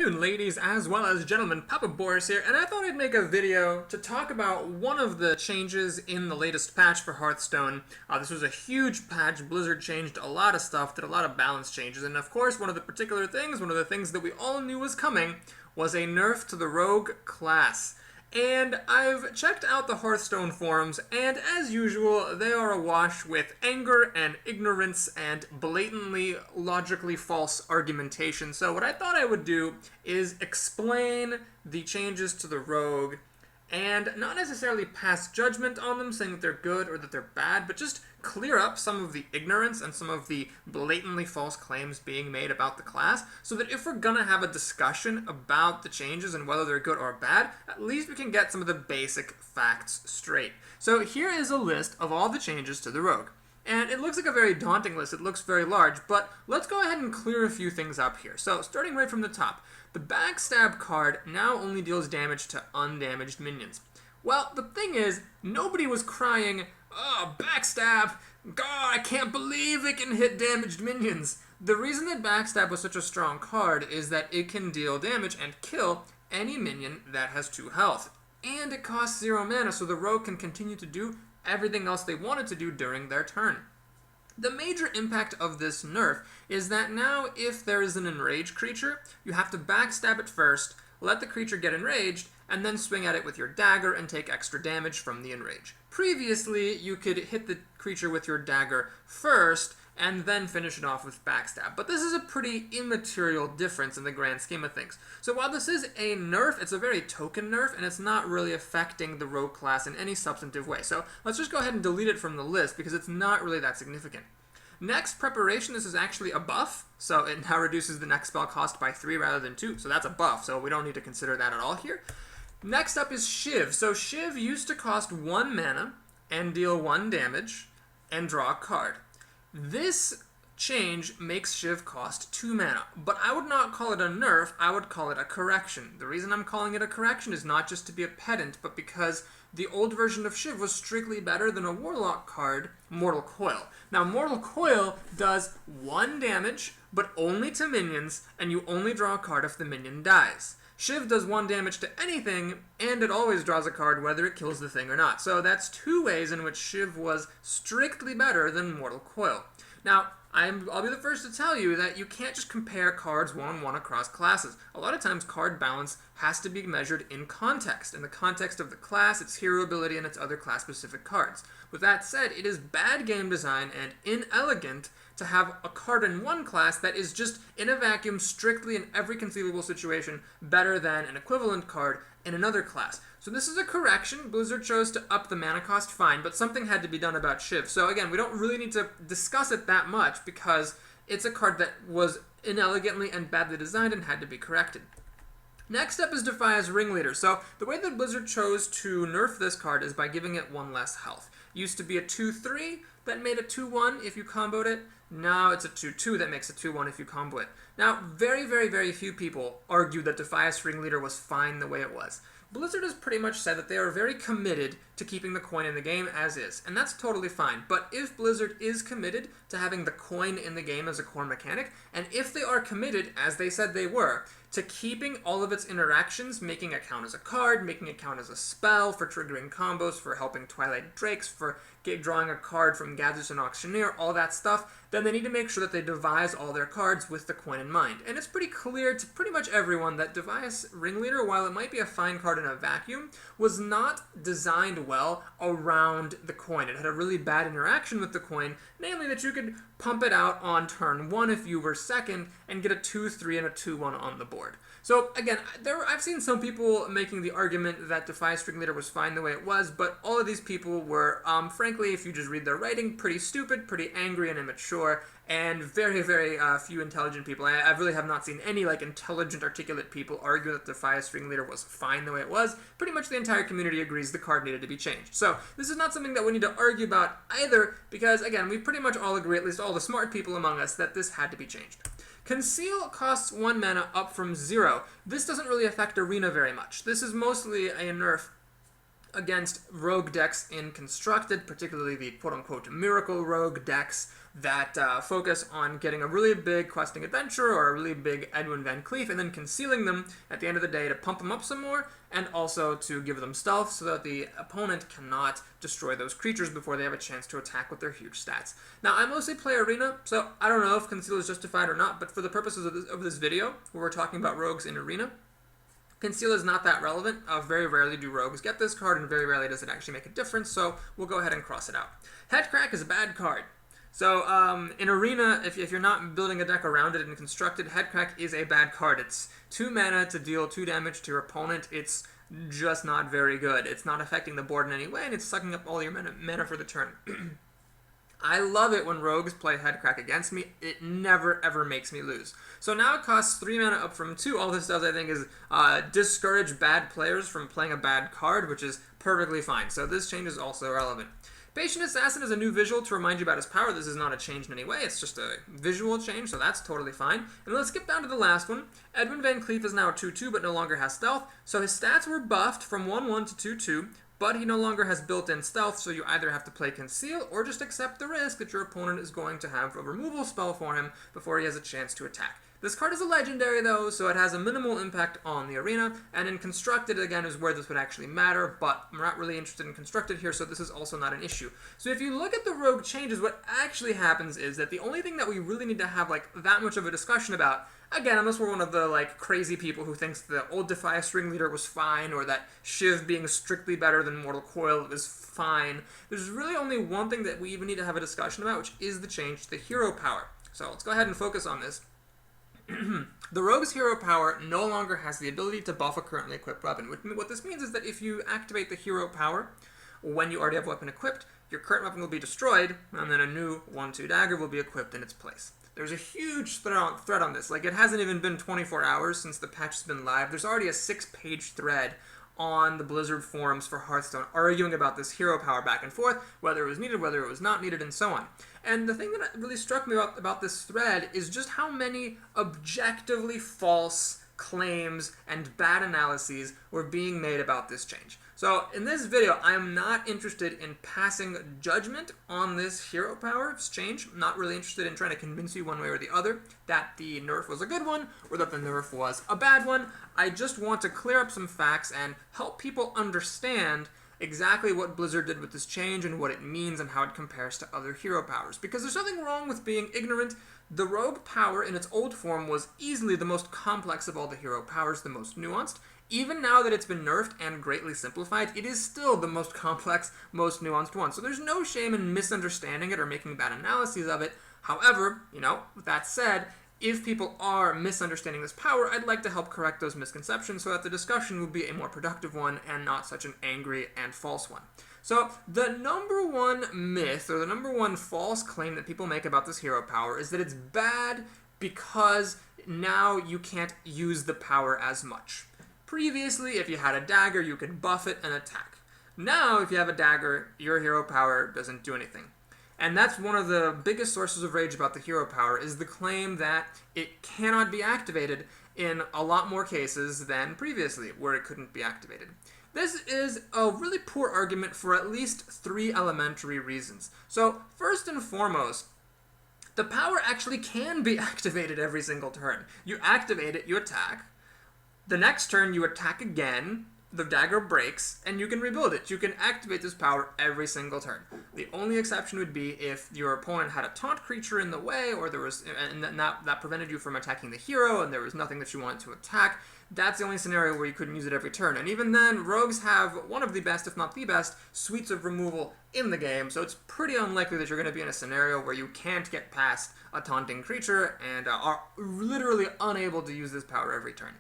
Ladies as well as gentlemen, Papa Boris here, and I thought I'd make a video to talk about one of the changes in the latest patch for Hearthstone. This was a huge patch. Blizzard changed a lot of stuff, did a lot of balance changes, and of course one of the things that we all knew was coming was a nerf to the rogue class. And I've checked out the Hearthstone forums, and as usual, they are awash with anger and ignorance and blatantly logically false argumentation. So what I thought I would do is explain the changes to the rogue and not necessarily pass judgment on them saying that they're good or that they're bad, but just clear up some of the ignorance and some of the blatantly false claims being made about the class, so that if we're gonna have a discussion about the changes and whether they're good or bad, at least we can get some of the basic facts straight. So here is a list of all the changes to the rogue. And it looks like a very daunting list, it looks very large, but let's go ahead and clear a few things up here. So starting right from the top, the Backstab card now only deals damage to undamaged minions. Well, the thing is, nobody was crying, "Oh, Backstab! God, I can't believe it can hit damaged minions!" The reason that Backstab was such a strong card is that it can deal damage and kill any minion that has 2 health. And it costs 0 mana, so the rogue can continue to do everything else they wanted to do during their turn. The major impact of this nerf is that now if there is an enraged creature, you have to backstab it first, let the creature get enraged, and then swing at it with your dagger and take extra damage from the enrage. Previously, you could hit the creature with your dagger first, and then finish it off with backstab. But this is a pretty immaterial difference in the grand scheme of things. So while this is a nerf, it's a very token nerf, and it's not really affecting the rogue class in any substantive way. So let's just go ahead and delete it from the list, because it's not really that significant. Next, Preparation. This is actually a buff, so it now reduces the next spell cost by 3 rather than 2, so that's a buff, so we don't need to consider that at all here. Next up is Shiv. So Shiv used to cost 1 mana and deal 1 damage and draw a card. This change makes Shiv cost 2 mana, but I would not call it a nerf, I would call it a correction. The reason I'm calling it a correction is not just to be a pedant, but because the old version of Shiv was strictly better than a Warlock card, Mortal Coil. Now, Mortal Coil does 1 damage, but only to minions, and you only draw a card if the minion dies. Shiv does 1 damage to anything, and it always draws a card whether it kills the thing or not. So that's 2 ways in which Shiv was strictly better than Mortal Coil. Now, I'll be the first to tell you that you can't just compare cards one-on-one across classes. A lot of times card balance has to be measured in context the context of the class, its hero ability, and its other class-specific cards. With that said, it is bad game design and inelegant to have a card in one class that is just in a vacuum, strictly in every conceivable situation, better than an equivalent card in another class. So this is a correction. Blizzard chose to up the mana cost, fine, but something had to be done about Shiv. So again, we don't really need to discuss it that much because it's a card that was inelegantly and badly designed and had to be corrected. Next up is Defias Ringleader. So the way that Blizzard chose to nerf this card is by giving it 1 less health. Used to be a 2-3 that made a 2-1 if you comboed it. Now it's a 2-2 that makes a 2-1 if you combo it. Now, very, very, very few people argue that Defias Ringleader was fine the way it was. Blizzard has pretty much said that they are very committed to keeping the coin in the game as is, and that's totally fine. But if Blizzard is committed to having the coin in the game as a core mechanic, and if they are committed, as they said they were, to keeping all of its interactions, making it count as a card, making it count as a spell, for triggering combos, for helping Twilight Drakes, for drawing a card from Gathers and Auctioneer, all that stuff, then they need to make sure that they devise all their cards with the coin in mind. And it's pretty clear to pretty much everyone that Defias Ringleader, while it might be a fine card in a vacuum, was not designed well around the coin. It had a really bad interaction with the coin, namely that you could pump it out on turn 1 if you were second and get a 2-3 and a 2-1 on the board. So again, I've seen some people making the argument that Defias Ringleader was fine the way it was, but all of these people were, frankly, if you just read their writing, pretty stupid, pretty angry and immature, and very, very few intelligent people. I really have not seen any intelligent, articulate people argue that Defias Ringleader was fine the way it was. Pretty much the entire community agrees the card needed to be changed. So this is not something that we need to argue about either, because again, we pretty much all agree, at least all the smart people among us, that this had to be changed. Conceal costs 1 mana up from 0. This doesn't really affect Arena very much. This is mostly a nerf against rogue decks in Constructed, particularly the quote-unquote miracle rogue decks, that focus on getting a really big questing adventure or a really big Edwin Van Cleef and then concealing them at the end of the day to pump them up some more, and also to give them stealth so that the opponent cannot destroy those creatures before they have a chance to attack with their huge stats. Now, I mostly play Arena, so I don't know if Conceal is justified or not, but for the purposes of this video, where we're talking about rogues in Arena, Conceal is not that relevant. Very rarely do rogues get this card, and very rarely does it actually make a difference, so we'll go ahead and cross it out. Headcrack is a bad card. So, in Arena, if you're not building a deck around it and constructed, Headcrack is a bad card. It's 2 mana to deal 2 damage to your opponent. It's just not very good. It's not affecting the board in any way, and it's sucking up all your mana for the turn. I love it when rogues play Headcrack against me. It never, ever makes me lose. So now it costs 3 mana up from 2. All this does, I think, is discourage bad players from playing a bad card, which is perfectly fine. So this change is also relevant. Patient Assassin is a new visual to remind you about his power. This is not a change in any way. It's just a visual change, so that's totally fine. And let's skip down to the last one. Edwin Van Cleef is now a 2-2, but no longer has stealth. So his stats were buffed from 1-1 to 2-2. But he no longer has built-in stealth, so you either have to play Conceal or just accept the risk that your opponent is going to have a removal spell for him before he has a chance to attack. This card is a legendary, though, so it has a minimal impact on the arena, and in Constructed, again, is where this would actually matter, but I'm not really interested in Constructed here, so this is also not an issue. So if you look at the rogue changes, what actually happens is that the only thing that we really need to have, like, that much of a discussion about, again, unless we're one of the, like, crazy people who thinks the old Defias Ringleader was fine, or that Shiv being strictly better than Mortal Coil is fine, there's really only one thing that we even need to have a discussion about, which is the change to the hero power. So let's go ahead and focus on this. The Rogue's hero power no longer has the ability to buff a currently equipped weapon. What this means is that if you activate the hero power when you already have a weapon equipped, your current weapon will be destroyed, and then a new 1-2 dagger will be equipped in its place. There's a huge thread on this. Like, it hasn't even been 24 hours since the patch has been live. There's already a 6-page thread on the Blizzard forums for Hearthstone arguing about this hero power back and forth, whether it was needed, whether it was not needed, and so on. And the thing that really struck me about this thread is just how many objectively false claims and bad analyses were being made about this change. So in this video, I am not interested in passing judgment on this hero power change. I'm not really interested in trying to convince you one way or the other that the nerf was a good one or that the nerf was a bad one. I just want to clear up some facts and help people understand exactly what Blizzard did with this change and what it means and how it compares to other hero powers. Because there's nothing wrong with being ignorant. The rogue power in its old form was easily the most complex of all the hero powers, the most nuanced. Even now that it's been nerfed and greatly simplified, it is still the most complex, most nuanced one. So there's no shame in misunderstanding it or making bad analyses of it. However, with that said, if people are misunderstanding this power, I'd like to help correct those misconceptions so that the discussion will be a more productive one and not such an angry and false one. So the number one myth, or the number one false claim that people make about this hero power is that it's bad because now you can't use the power as much. Previously, if you had a dagger, you could buff it and attack. Now, if you have a dagger, your hero power doesn't do anything. And that's one of the biggest sources of rage about the hero power, is the claim that it cannot be activated in a lot more cases than previously, where it couldn't be activated. This is a really poor argument for at least 3 elementary reasons. So, first and foremost, the power actually can be activated every single turn. You activate it, you attack. The next turn, you attack again, the dagger breaks, and you can rebuild it. You can activate this power every single turn. The only exception would be if your opponent had a taunt creature in the way, or there was, and that prevented you from attacking the hero, and there was nothing that you wanted to attack. That's the only scenario where you couldn't use it every turn. And even then, rogues have one of the best, if not the best, suites of removal in the game, so it's pretty unlikely that you're going to be in a scenario where you can't get past a taunting creature and are literally unable to use this power every turn.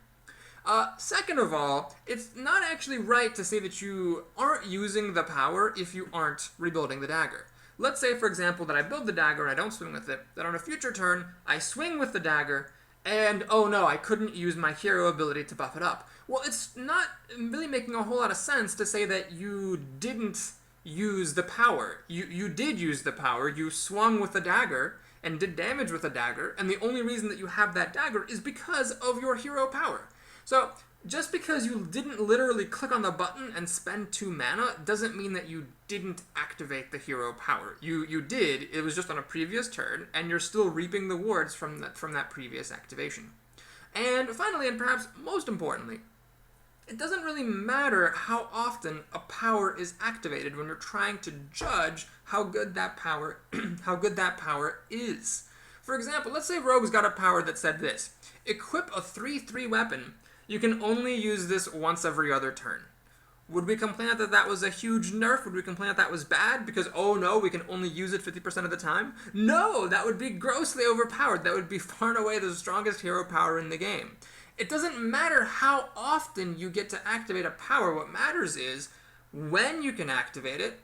Second of all, it's not actually right to say that you aren't using the power if you aren't rebuilding the dagger. Let's say, for example, that I build the dagger and I don't swing with it, that on a future turn, I swing with the dagger, and oh no, I couldn't use my hero ability to buff it up. Well, it's not really making a whole lot of sense to say that you didn't use the power. You did use the power, you swung with the dagger, and did damage with the dagger, and the only reason that you have that dagger is because of your hero power. So, just because you didn't literally click on the button and spend 2 mana doesn't mean that you didn't activate the hero power. You did, it was just on a previous turn, and you're still reaping the rewards from that previous activation. And finally, and perhaps most importantly, it doesn't really matter how often a power is activated when you're trying to judge how good that power is. For example, let's say Rogue's got a power that said this: equip a 3/3 weapon. You can only use this once every other turn. Would we complain that that was a huge nerf? Would we complain that that was bad because, oh no, we can only use it 50% of the time? No, that would be grossly overpowered. That would be far and away the strongest hero power in the game. It doesn't matter how often you get to activate a power. What matters is when you can activate it,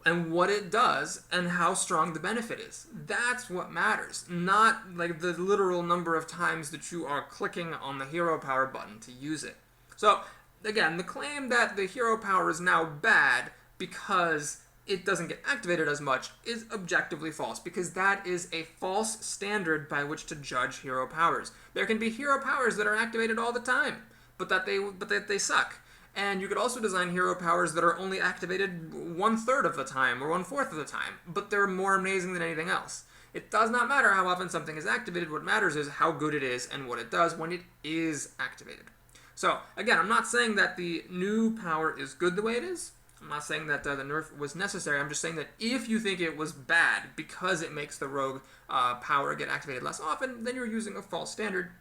and what it does, and how strong the benefit is. That's what matters, not like the literal number of times that you are clicking on the hero power button to use it. So, again, the claim that the hero power is now bad because it doesn't get activated as much is objectively false, because that is a false standard by which to judge hero powers. There can be hero powers that are activated all the time, but that they suck. And you could also design hero powers that are only activated 1/3 of the time or 1/4 of the time, but they're more amazing than anything else. It does not matter how often something is activated. What matters is how good it is and what it does when it is activated. So, again, I'm not saying that the new power is good the way it is. I'm not saying that the nerf was necessary. I'm just saying that if you think it was bad because it makes the rogue power get activated less often, then you're using a false standard,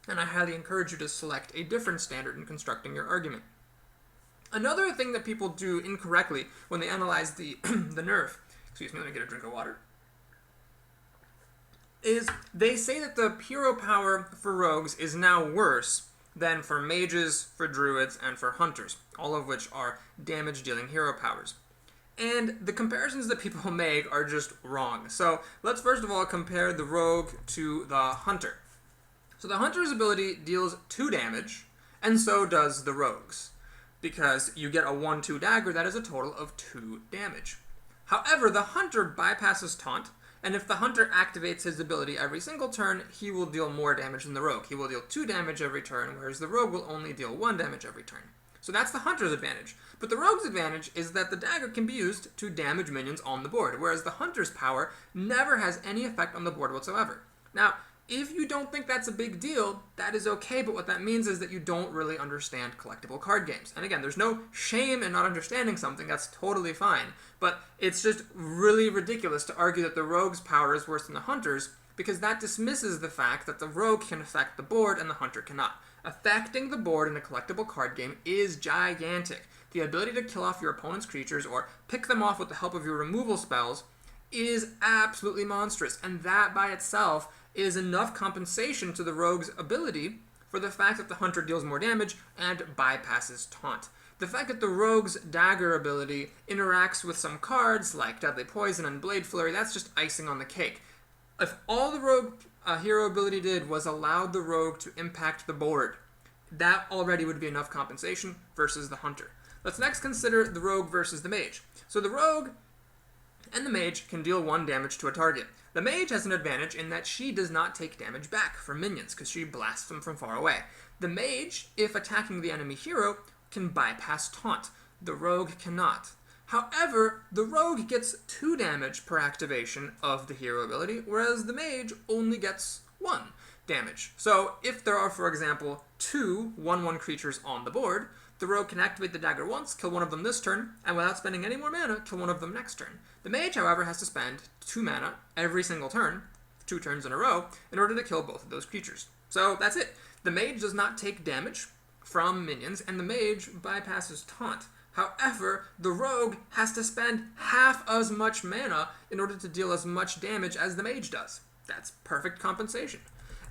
and I highly encourage you to select a different standard in constructing your argument. Another thing that people do incorrectly when they analyze the nerf, excuse me, let me get a drink of water, is they say that the hero power for rogues is now worse than for mages, for druids, and for hunters, all of which are damage-dealing hero powers. And the comparisons that people make are just wrong. So let's first of all compare the rogue to the hunter. So the hunter's ability deals 2 damage, and so does the rogue's, because you get a 1/2 dagger that is a total of 2 damage. However, the hunter bypasses taunt, and if the hunter activates his ability every single turn, he will deal more damage than the rogue. He will deal 2 damage every turn, whereas the rogue will only deal 1 damage every turn. So that's the hunter's advantage. But the rogue's advantage is that the dagger can be used to damage minions on the board, whereas the hunter's power never has any effect on the board whatsoever. Now, if you don't think that's a big deal, that is okay, but what that means is that you don't really understand collectible card games. And again, there's no shame in not understanding something, that's totally fine. But it's just really ridiculous to argue that the rogue's power is worse than the hunter's, because that dismisses the fact that the rogue can affect the board and the hunter cannot. Affecting the board in a collectible card game is gigantic. The ability to kill off your opponent's creatures or pick them off with the help of your removal spells is absolutely monstrous, and that by itself is enough compensation to the rogue's ability for the fact that the hunter deals more damage and bypasses taunt. The fact that the rogue's dagger ability interacts with some cards like Deadly Poison and Blade Flurry, that's just icing on the cake. If all the rogue hero ability did was allow the rogue to impact the board, that already would be enough compensation versus the hunter. Let's next consider the rogue versus the mage. So the rogue and the mage can deal 1 damage to a target. The mage has an advantage in that she does not take damage back from minions, because she blasts them from far away. The mage, if attacking the enemy hero, can bypass taunt. The rogue cannot. However, the rogue gets 2 damage per activation of the hero ability, whereas the mage only gets 1 damage. So if there are, for example, 2 1/1 creatures on the board, the rogue can activate the dagger once, kill one of them this turn, and without spending any more mana, kill one of them next turn. The mage, however, has to spend 2 mana every single turn, 2 turns in a row, in order to kill both of those creatures. So that's it. The mage does not take damage from minions, and the mage bypasses taunt. However, the rogue has to spend half as much mana in order to deal as much damage as the mage does. That's perfect compensation.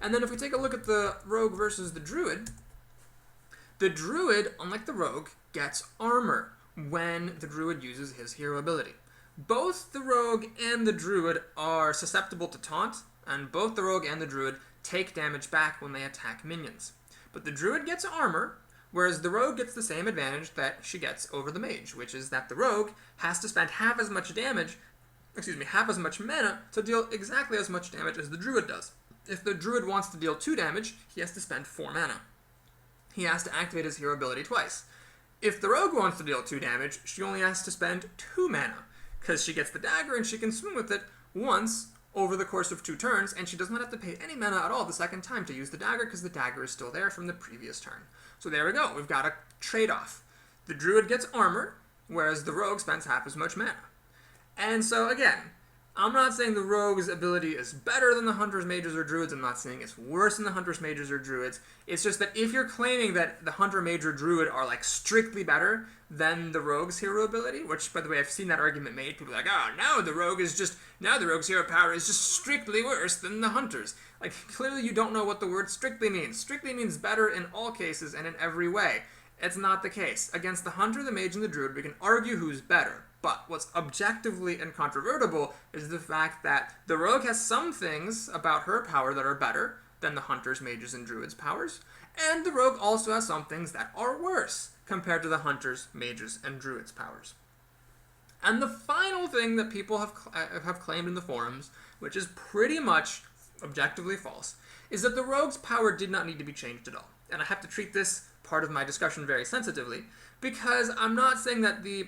And then if we take a look at the rogue versus the druid, unlike the rogue, gets armor when the druid uses his hero ability. Both the rogue and the druid are susceptible to taunt, and both the rogue and the druid take damage back when they attack minions. But the druid gets armor, whereas the rogue gets the same advantage that she gets over the mage, which is that the rogue has to spend half as much mana to deal exactly as much damage as the druid does. If the druid wants to deal 2 damage, he has to spend 4 mana. he has to activate his hero ability twice. If the rogue wants to deal 2 damage, she only has to spend 2 mana, because she gets the dagger and she can swing with it once over the course of 2 turns, and she does not have to pay any mana at all the second time to use the dagger, because the dagger is still there from the previous turn. So there we go, we've got a trade-off. The druid gets armor, whereas the rogue spends half as much mana. And so again, I'm not saying the rogue's ability is better than the hunters, mages, or druids. I'm not saying it's worse than the hunters, mages, or druids. It's just that if you're claiming that the hunter, mage, or druid are like strictly better than the rogue's hero ability, which, by the way, I've seen that argument made. People are like, oh, now the rogue's hero power is just strictly worse than the hunters. Like, clearly you don't know what the word strictly means. Strictly means better in all cases and in every way. It's not the case. Against the hunter, the mage, and the druid, we can argue who's better. But what's objectively incontrovertible is the fact that the rogue has some things about her power that are better than the hunters, mages, and druids' powers, and the rogue also has some things that are worse compared to the hunters, mages, and druids' powers. And the final thing that people have claimed in the forums, which is pretty much objectively false, is that the rogue's power did not need to be changed at all. And I have to treat this part of my discussion very sensitively, because I'm not saying that the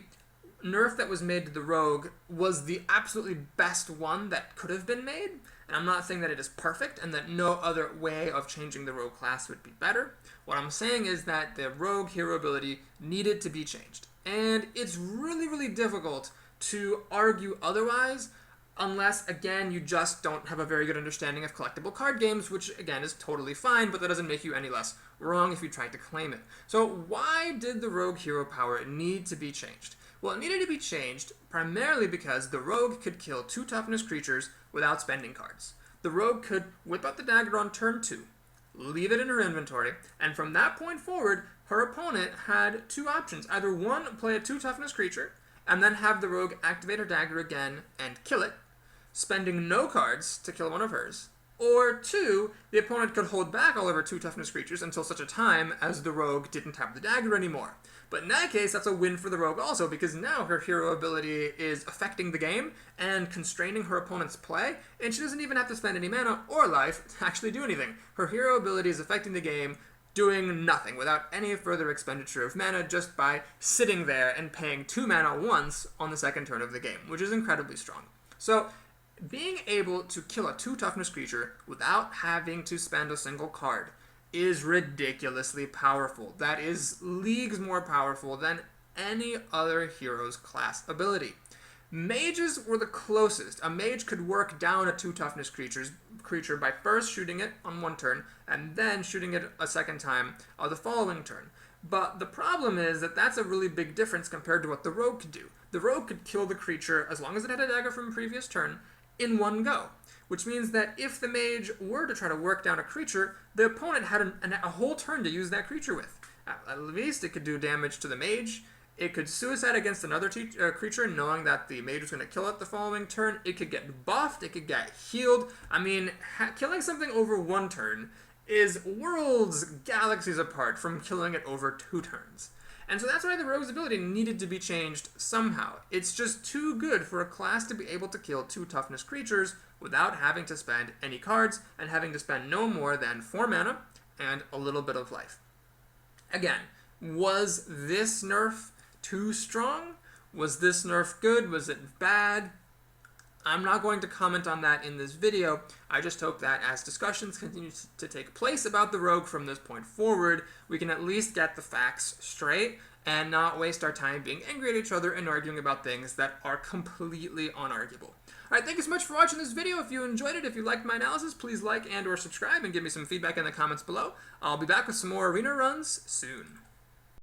nerf that was made to the rogue was the absolutely best one that could have been made, and I'm not saying that it is perfect and that no other way of changing the rogue class would be better. What I'm saying is that the rogue hero ability needed to be changed, and it's really, really difficult to argue otherwise unless, again, you just don't have a very good understanding of collectible card games, which, again, is totally fine, but that doesn't make you any less wrong if you try to claim it. So why did the rogue hero power need to be changed? Well, it needed to be changed primarily because the rogue could kill 2 toughness creatures without spending cards. The rogue could whip out the dagger on turn 2, leave it in her inventory, and from that point forward, her opponent had 2 options. Either 1, play a 2 toughness creature, and then have the rogue activate her dagger again and kill it, spending no cards to kill one of hers. Or 2, the opponent could hold back all of her 2 toughness creatures until such a time as the rogue didn't have the dagger anymore. But in that case, that's a win for the rogue also, because now her hero ability is affecting the game and constraining her opponent's play, and she doesn't even have to spend any mana or life to actually do anything. Her hero ability is affecting the game, doing nothing, without any further expenditure of mana, just by sitting there and paying 2 mana once on the second turn of the game, which is incredibly strong. So, being able to kill a 2 toughness creature without having to spend a single card is ridiculously powerful. That is leagues more powerful than any other hero's class ability. Mages were the closest. A mage could work down a 2 toughness creature by first shooting it on one turn and then shooting it a second time on the following turn. But the problem is that that's a really big difference compared to what the rogue could do. The rogue could kill the creature, as long as it had a dagger from a previous turn, in one go. Which means that if the mage were to try to work down a creature, the opponent had a whole turn to use that creature with. At least it could do damage to the mage. It could suicide against another creature, knowing that the mage was going to kill it the following turn. It could get buffed. It could get healed. I mean, killing something over one turn is worlds, galaxies apart from killing it over 2 turns. And so that's why the rogue's ability needed to be changed somehow. It's just too good for a class to be able to kill 2 toughness creatures without having to spend any cards and having to spend no more than 4 mana and a little bit of life. Again, was this nerf too strong? Was this nerf good? Was it bad? I'm not going to comment on that in this video. I just hope that as discussions continue to take place about the rogue from this point forward, we can at least get the facts straight and not waste our time being angry at each other and arguing about things that are completely unarguable. Alright, thank you so much for watching this video. If you enjoyed it, if you liked my analysis, please like and or subscribe and give me some feedback in the comments below. I'll be back with some more arena runs soon.